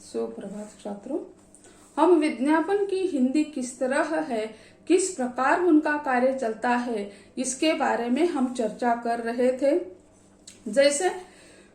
सुप्रभात छात्रों। हम विज्ञापन की हिंदी किस तरह है, किस प्रकार उनका कार्य चलता है, इसके बारे में हम चर्चा कर रहे थे। जैसे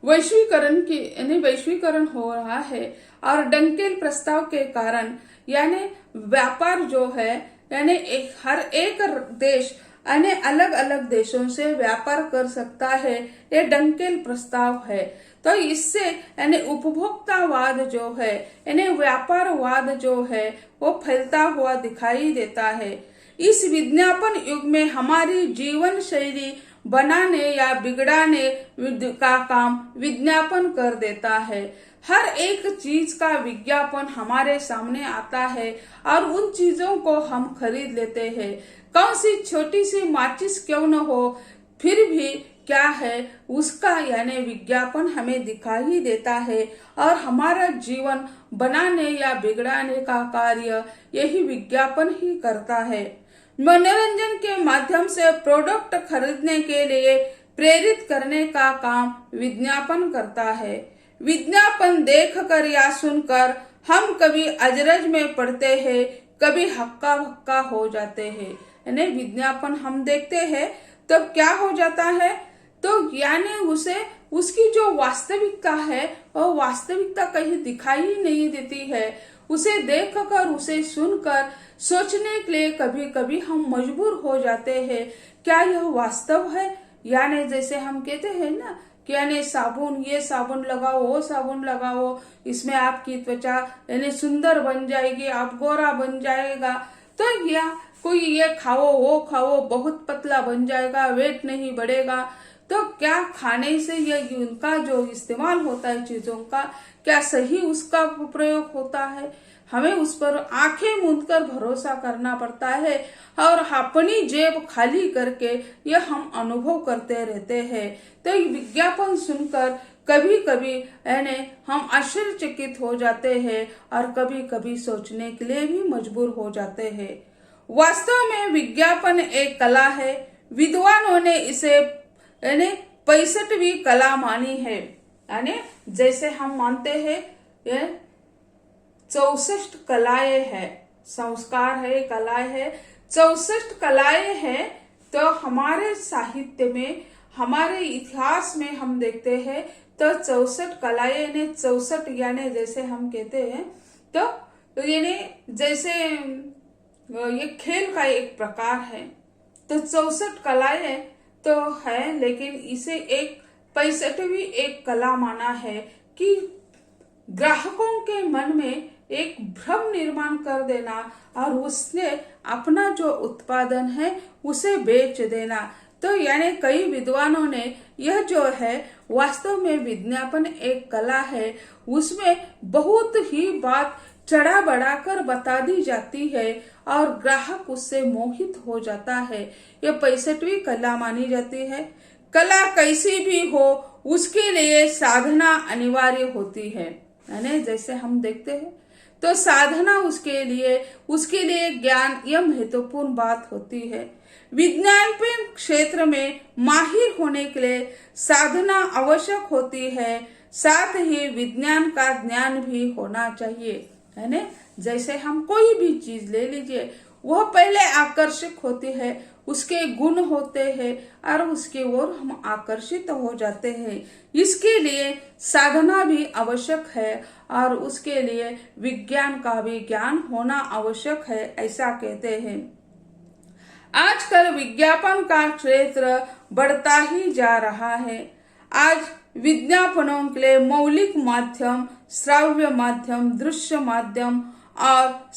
वैश्वीकरण हो रहा है और डंकेल प्रस्ताव के कारण यानी व्यापार जो है यानी हर एक देश यानी अलग अलग देशों से व्यापार कर सकता है, ये डंकेल प्रस्ताव है। तो इससे यानी उपभोक्तावाद जो है यानी व्यापारवाद जो है वो फैलता हुआ दिखाई देता है। इस विज्ञापन युग में हमारी जीवन शैली बनाने या बिगड़ाने का काम विज्ञापन कर देता है। हर एक चीज का विज्ञापन हमारे सामने आता है और उन चीजों को हम खरीद लेते हैं। कौन सी छोटी सी माचिस क्यों न हो, फिर भी क्या है उसका यानी विज्ञापन हमें दिखाई देता है और हमारा जीवन बनाने या बिगड़ाने का कार्य यही विज्ञापन ही करता है। मनोरंजन के माध्यम से प्रोडक्ट खरीदने के लिए प्रेरित करने का काम विज्ञापन करता है। विज्ञापन देखकर या सुनकर हम कभी अजरज में पड़ते हैं, कभी हक्का भक्का हो जाते हैं। यानी विज्ञापन हम देखते हैं तो क्या हो जाता है, तो यानी उसे उसकी जो वास्तविकता है वो वास्तविकता कहीं दिखाई ही नहीं देती है। उसे देखकर उसे सुनकर सोचने के लिए कभी कभी हम मजबूर हो जाते हैं, क्या यह वास्तव है। यानी जैसे हम कहते हैं ना कि यानी साबुन, ये साबुन लगाओ, वो साबुन लगाओ, इसमें आपकी त्वचा यानी सुंदर बन जाएगी, आप गोरा बन जाएगा। तो या कोई ये खाओ वो खाओ, बहुत पतला बन जाएगा, वेट नहीं बढ़ेगा। तो क्या खाने से ये उनका जो इस्तेमाल होता है चीजों का, क्या सही उसका प्रयोग होता है। हमें उस पर आंखें मूंद कर भरोसा करना पड़ता है और अपनी जेब खाली करके यह हम अनुभव करते रहते हैं। तो विज्ञापन सुनकर कभी कभी यानी हम आश्चर्यचकित हो जाते हैं और कभी कभी सोचने के लिए भी मजबूर हो जाते हैं। वास्तव में विज्ञापन एक कला है। विद्वानों ने इसे यानी 65वीं कला मानी है। यानी जैसे हम मानते हैं ये 64 कलाएं है, संस्कार है, कलाएं है, 64 कलाएं हैं। तो हमारे साहित्य में, हमारे इतिहास में हम देखते हैं तो 64 कलाएं यानी 64 यानी जैसे हम कहते हैं तो यानी जैसे ये खेल का एक प्रकार है। तो 64 कलाएं तो है, लेकिन इसे एक 65वीं एक कला माना है कि ग्राहकों के मन में एक भ्रम निर्माण कर देना और उससे अपना जो उत्पादन है उसे बेच देना। तो यानी कई विद्वानों ने यह जो है वास्तव में विज्ञापन एक कला है, उसमें बहुत ही बात चढ़ा बढ़ा कर बता दी जाती है और ग्राहक उससे मोहित हो जाता है। यह 65वीं कला मानी जाती है। कला कैसी भी हो उसके लिए साधना अनिवार्य होती है। यानी जैसे हम देखते हैं तो साधना उसके लिए ज्ञान यह महत्वपूर्ण बात होती है। विज्ञापन क्षेत्र में माहिर होने के लिए साधना आवश्यक होती है, साथ ही विज्ञान का ज्ञान भी होना चाहिए। यानी जैसे हम कोई भी चीज ले लीजिए, वह पहले आकर्षक होती है, उसके गुण होते हैं और उसके ओर हम आकर्षित हो जाते हैं। इसके लिए साधना भी आवश्यक है और उसके लिए विज्ञान का भी ज्ञान होना आवश्यक है, ऐसा कहते हैं। आजकल विज्ञापन का क्षेत्र बढ़ता ही जा रहा है। आज विज्ञापनों के लिए मौलिक माध्यम, श्राव्य माध्यम, दृश्य माध्यम और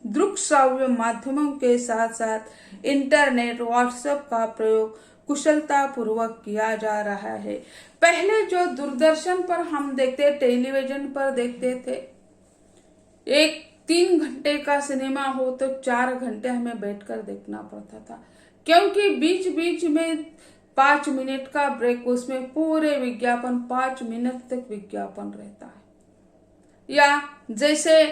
दृक श्राव्य माध्यमों के साथ साथ इंटरनेट, व्हाट्सएप का प्रयोग कुशलता पूर्वक किया जा रहा है। पहले जो दूरदर्शन पर हम देखते, टेलीविजन पर देखते थे, 3 घंटे का सिनेमा हो तो 4 घंटे हमें बैठकर देखना पड़ता था, क्योंकि बीच बीच में 5 मिनट का ब्रेक, उसमें पूरे विज्ञापन 5 मिनट तक विज्ञापन रहता है। या जैसे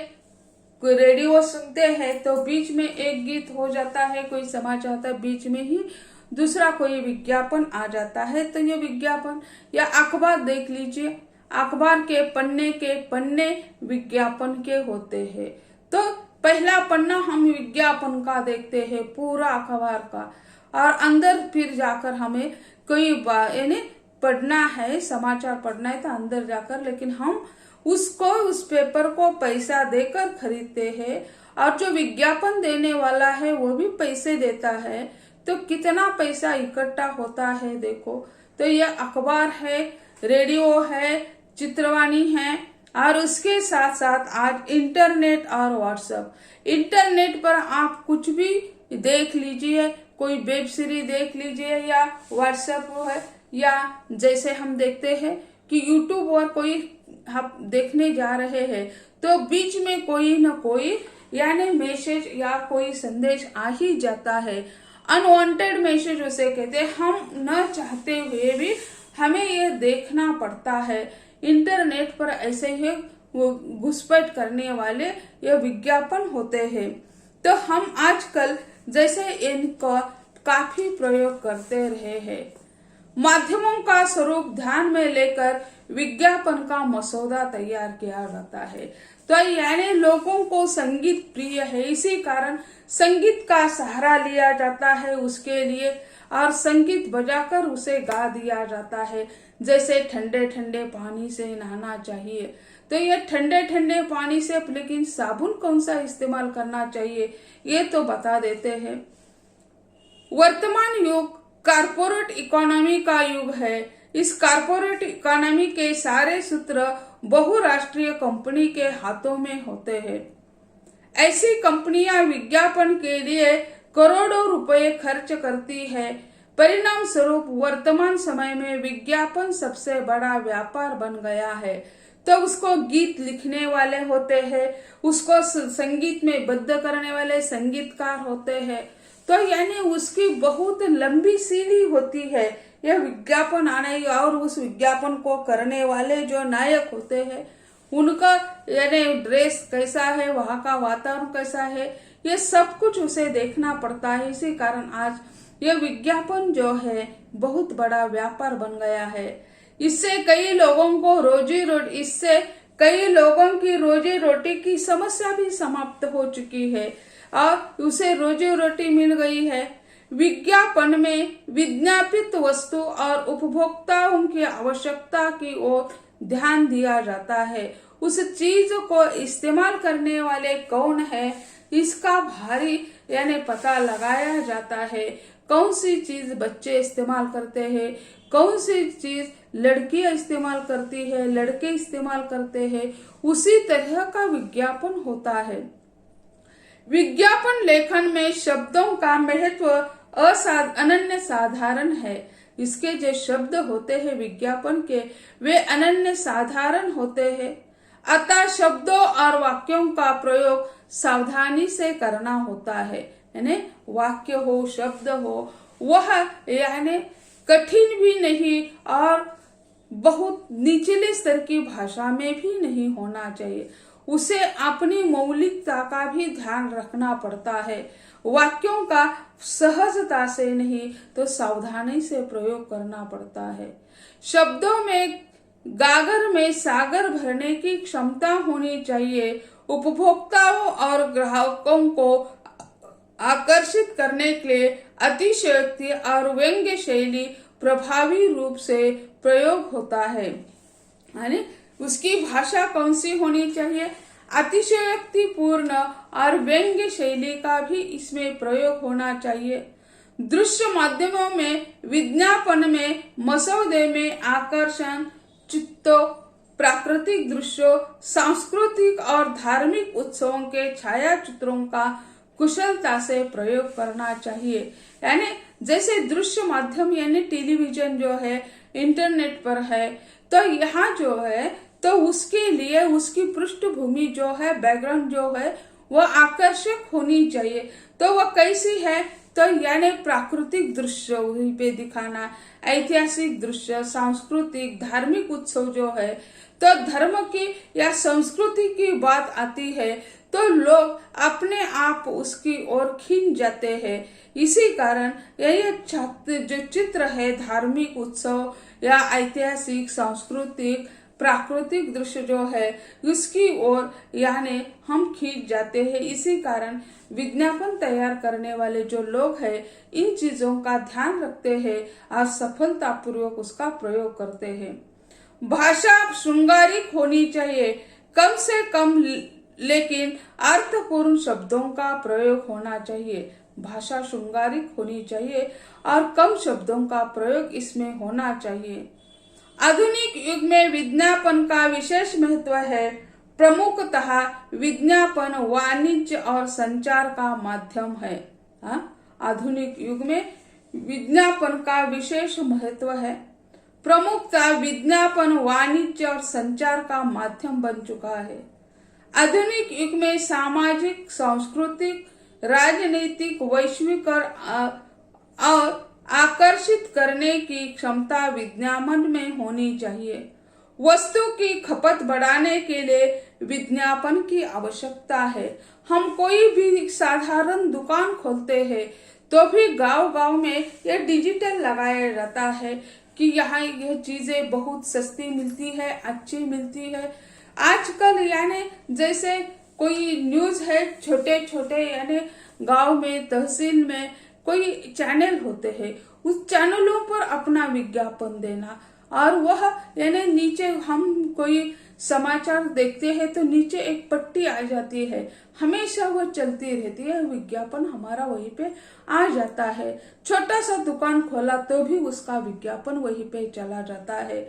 कोई रेडियो सुनते हैं तो बीच में एक गीत हो जाता है, कोई समाचार आता है, बीच में ही दूसरा कोई विज्ञापन आ जाता है। तो ये विज्ञापन, या अखबार देख लीजिए, अखबार के पन्ने विज्ञापन के होते हैं। तो पहला पन्ना हम विज्ञापन का देखते हैं पूरा अखबार का, और अंदर फिर जाकर हमें कोई यानी पढ़ना है, समाचार पढ़ना है तो अंदर जाकर, लेकिन हम उस पेपर को पैसा देकर खरीदते हैं, और जो विज्ञापन देने वाला है वो भी पैसे देता है। तो कितना पैसा इकट्ठा होता है देखो। तो यह अखबार है, रेडियो है, चित्रवाणी है, और उसके साथ साथ आज इंटरनेट और व्हाट्सएप। इंटरनेट पर आप कुछ भी देख लीजिए, कोई वेब सीरीज देख लीजिए, या व्हाट्सएप है, या जैसे हम देखते हैं कि यूट्यूब और कोई हम देखने जा रहे हैं तो बीच में कोई न कोई यानी मैसेज या कोई संदेश आ ही जाता है। अनवांटेड मैसेज उसे कहते हैं, हम न चाहते हुए भी हमें ये देखना पड़ता है। इंटरनेट पर ऐसे ही वो घुसपैठ करने वाले ये विज्ञापन होते हैं। तो हम आजकल जैसे इनका काफी प्रयोग करते रहे हैं। माध्यमों का स्वरूप ध्यान में लेकर विज्ञापन का मसौदा तैयार किया जाता है। तो यानी लोगों को संगीत प्रिय है, इसी कारण संगीत का सहारा लिया जाता है उसके लिए, और संगीत बजाकर उसे गा दिया जाता है। जैसे ठंडे ठंडे पानी से नहाना चाहिए, तो ये ठंडे ठंडे पानी से, लेकिन साबुन कौन सा इस्तेमाल करना चाहिए ये तो बता देते हैं। वर्तमान युग कारपोरेट इकोनॉमी का युग है। इस कारपोरेट इकोनॉमी के सारे सूत्र बहुराष्ट्रीय कंपनी के हाथों में होते हैं। ऐसी कंपनियां विज्ञापन के लिए करोड़ों रुपए खर्च करती है। परिणाम स्वरूप वर्तमान समय में विज्ञापन सबसे बड़ा व्यापार बन गया है। तो उसको गीत लिखने वाले होते हैं, उसको संगीत में बद्ध करने वाले संगीतकार होते हैं। तो यानी उसकी बहुत लंबी सीढ़ी होती है यह विज्ञापन आने, और उस विज्ञापन को करने वाले जो नायक होते हैं उनका यानी ड्रेस कैसा है, वहां का वातावरण कैसा है, ये सब कुछ उसे देखना पड़ता है। इसी कारण आज यह विज्ञापन जो है बहुत बड़ा व्यापार बन गया है। इससे कई लोगों की रोजी रोटी की समस्या भी समाप्त हो चुकी है और उसे रोजी रोटी मिल गई है। विज्ञापन में विज्ञापित वस्तु और उपभोक्ताओं की आवश्यकता की ओर ध्यान दिया जाता है। उस चीज को इस्तेमाल करने वाले कौन है इसका भारी यानी पता लगाया जाता है। कौन सी चीज बच्चे इस्तेमाल करते हैं, कौन सी चीज लड़कियां इस्तेमाल करती है, लड़के इस्तेमाल करते हैं, उसी तरह का विज्ञापन होता है। विज्ञापन लेखन में शब्दों का महत्व अनन्य साधारण है। इसके जो शब्द होते हैं विज्ञापन के वे अनन्य साधारण होते हैं, अतः शब्दों और वाक्यों का प्रयोग सावधानी से करना होता है। यानी वाक्य हो, शब्द हो, वह यानी कठिन भी नहीं और बहुत निचले स्तर की भाषा में भी नहीं होना चाहिए। उसे अपनी मौलिकता का भी ध्यान रखना पड़ता है। वाक्यों का सहजता से नहीं तो सावधानी से प्रयोग करना पड़ता है। शब्दों में गागर में सागर भरने की क्षमता होनी चाहिए। उपभोक्ताओं और ग्राहकों को आकर्षित करने के लिए अतिशयोक्ति और व्यंग्य शैली प्रभावी रूप से प्रयोग होता है। यानी उसकी भाषा कौन सी होनी चाहिए, अतिशयोक्ति पूर्ण और व्यंग्य शैली का भी इसमें प्रयोग होना चाहिए। दृश्य माध्यमों में विज्ञापन में मसौदे में आकर्षण चित्रों, प्राकृतिक दृश्यों, सांस्कृतिक और धार्मिक उत्सवों के छायाचित्रों का कुशलता से प्रयोग करना चाहिए। यानी जैसे दृश्य माध्यम यानी टेलीविजन जो है, इंटरनेट पर है, तो यहाँ जो है तो उसके लिए उसकी पृष्ठभूमि जो है, बैकग्राउंड जो है वह आकर्षक होनी चाहिए। तो वह कैसी है, तो यानी प्राकृतिक दृश्य वहीं पे दिखाना, ऐतिहासिक दृश्य, सांस्कृतिक धार्मिक उत्सव जो है, तो धर्म की या संस्कृति की बात आती है तो लोग अपने आप उसकी ओर खींच जाते हैं। इसी कारण यह जो चित्र है धार्मिक उत्सव या ऐतिहासिक सांस्कृतिक प्राकृतिक दृश्य जो है उसकी ओर यानी हम खींच जाते हैं। इसी कारण विज्ञापन तैयार करने वाले जो लोग हैं इन चीजों का ध्यान रखते हैं और सफलतापूर्वक उसका प्रयोग करते हैं। भाषा श्रृंगारिक होनी चाहिए, कम से कम लेकिन अर्थपूर्ण शब्दों का प्रयोग होना चाहिए। भाषा श्रृंगारिक होनी चाहिए और कम शब्दों का प्रयोग इसमें होना चाहिए। आधुनिक युग में विज्ञापन का विशेष महत्व है। प्रमुखतः विज्ञापन वाणिज्य और संचार का माध्यम है। आधुनिक युग में विज्ञापन का विशेष महत्व है। प्रमुखतः विज्ञापन वाणिज्य और संचार का माध्यम बन चुका है। आधुनिक युग में सामाजिक, सांस्कृतिक, राजनीतिक, वैश्विक और आकर्षित करने की क्षमता विज्ञापन में होनी चाहिए। वस्तु की खपत बढ़ाने के लिए विज्ञापन की आवश्यकता है। हम कोई भी साधारण दुकान खोलते हैं तो भी गांव-गांव में यह डिजिटल लगाया जाता है कि यहाँ यह चीजें बहुत सस्ती मिलती है, अच्छी मिलती है। आजकल यानी जैसे कोई न्यूज है, छोटे छोटे यानी गांव में, तहसील में कोई चैनल होते हैं, उस चैनलों पर अपना विज्ञापन देना और वह यानी नीचे हम कोई समाचार देखते हैं तो नीचे एक पट्टी आ जाती है, हमेशा वह चलती रहती है, विज्ञापन हमारा वहीं पे आ जाता है। छोटा सा दुकान खोला तो भी उसका विज्ञापन वहीं पे चला जाता है।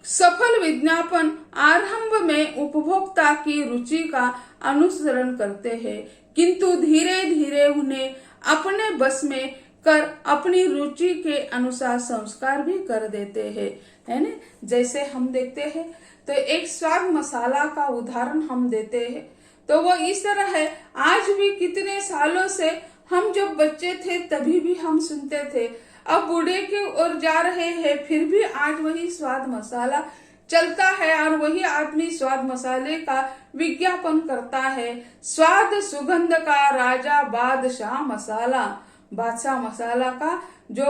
सफल विज्ञापन आरंभ में उपभोक्ता की रुचि का अनुसरण करते हैं, किंतु धीरे धीरे उन्हें अपने बस में कर अपनी रुचि के अनुसार संस्कार भी कर देते हैं, है ना। जैसे हम देखते हैं तो एक स्वाद मसाला का उदाहरण हम देते हैं तो वो इस तरह है। आज भी कितने सालों से हम जब बच्चे थे तभी भी हम सुनते थे, अब बूढ़े की ओर जा रहे हैं फिर भी आज वही स्वाद मसाला चलता है और वही आदमी स्वाद मसाले का विज्ञापन करता है। स्वाद सुगंध का राजा बादशाह मसाला, बादशाह मसाला का जो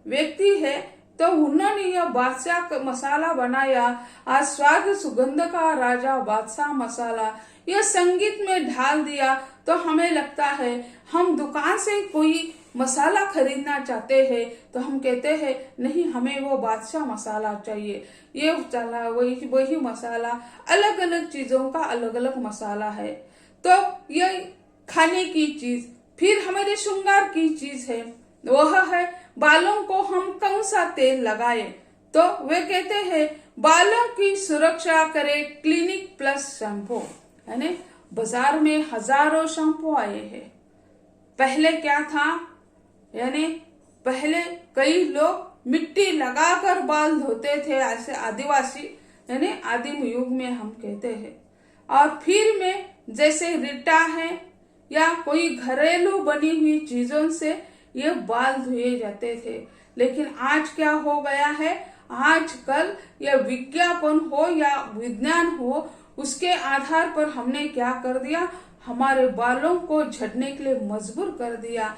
व्यक्ति है तो उन्होंने यह बादशाह मसाला बनाया और स्वाद सुगंध का राजा बादशाह मसाला यह संगीत में ढाल दिया। तो हमें लगता है हम दुकान से कोई मसाला खरीदना चाहते हैं तो हम कहते हैं नहीं, हमें वो बादशाह मसाला चाहिए, ये चला वही मसाला, अलग अलग चीजों का अलग अलग मसाला है। तो ये खाने की चीज, फिर हमारे श्रृंगार की चीज है, वह है बालों को हम कौन सा तेल लगाए, तो वे कहते हैं बालों की सुरक्षा करे क्लिनिक प्लस शैम्पू, है ना। बाजार में हजारों शैम्पू आए हैं। पहले क्या था, यानी पहले कई लोग मिट्टी लगाकर बाल धोते थे, ऐसे आदिवासी यानी आदिम युग में हम कहते हैं। और फिर में जैसे रिटा है या कोई घरेलू बनी हुई चीजों से ये बाल धोए जाते थे। लेकिन आज क्या हो गया है, आजकल यह विज्ञापन हो या विज्ञान हो, उसके आधार पर हमने क्या कर दिया, हमारे बालों को झड़ने के लिए मजबूर कर दिया।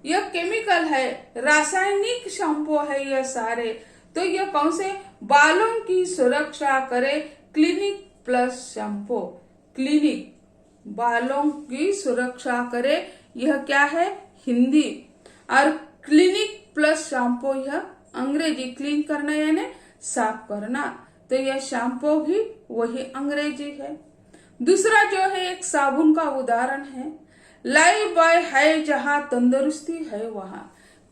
यह केमिकल है, रासायनिक शैम्पू है यह सारे। तो यह कौन से बालों की सुरक्षा करे क्लिनिक प्लस शैम्पू, क्लिनिक बालों की सुरक्षा करे, यह क्या है हिंदी, और क्लिनिक प्लस शैम्पू यह अंग्रेजी, क्लीन करना यानी साफ करना, तो यह शैम्पू भी वही अंग्रेजी है। दूसरा जो है एक साबुन का उदाहरण है, लाइफ बॉय है जहां तंदुरुस्ती है वहां।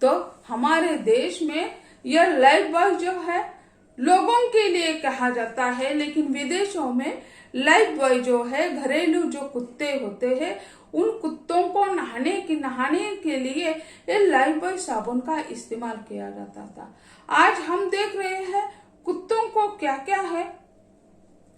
तो हमारे देश में यह लाइफ बॉय जो है लोगों के लिए कहा जाता है, लेकिन विदेशों में लाइफ बॉय जो है घरेलू जो कुत्ते होते हैं उन कुत्तों को नहाने के लिए ये लाइफ बॉय साबुन का इस्तेमाल किया जाता था। आज हम देख रहे हैं कुत्तों को क्या क्या है,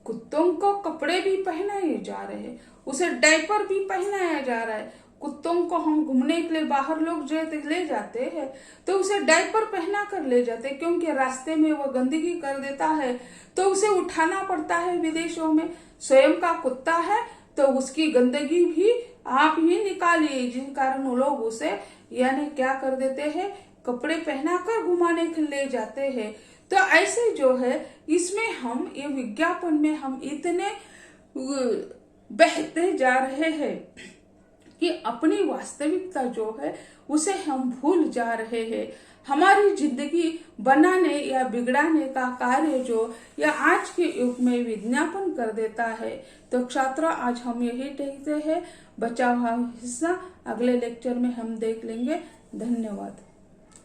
कुत्तों को कपड़े भी पहनाए जा रहे हैं, उसे डायपर भी पहनाया जा रहा है। कुत्तों को हम घूमने के लिए बाहर लोग जो ले जाते हैं तो उसे डायपर पहना कर ले जाते हैं, क्योंकि रास्ते में वो गंदगी कर देता है तो उसे उठाना पड़ता है। विदेशों में स्वयं का कुत्ता है तो उसकी गंदगी भी आप ही निकालिए, जिस कारण वो लोग उसे यानी क्या कर देते हैं कपड़े पहनाकर घुमाने के ले जाते हैं। तो ऐसे जो है इसमें हम ये विज्ञापन में हम इतने बहते जा रहे हैं कि अपनी वास्तविकता जो है उसे हम भूल जा रहे हैं। हमारी जिंदगी बनाने या बिगड़ाने का कार्य जो या आज के युग में विज्ञापन कर देता है। तो छात्रों, आज हम यही देखते हैं। बचा हुआ हिस्सा अगले लेक्चर में हम देख लेंगे। धन्यवाद।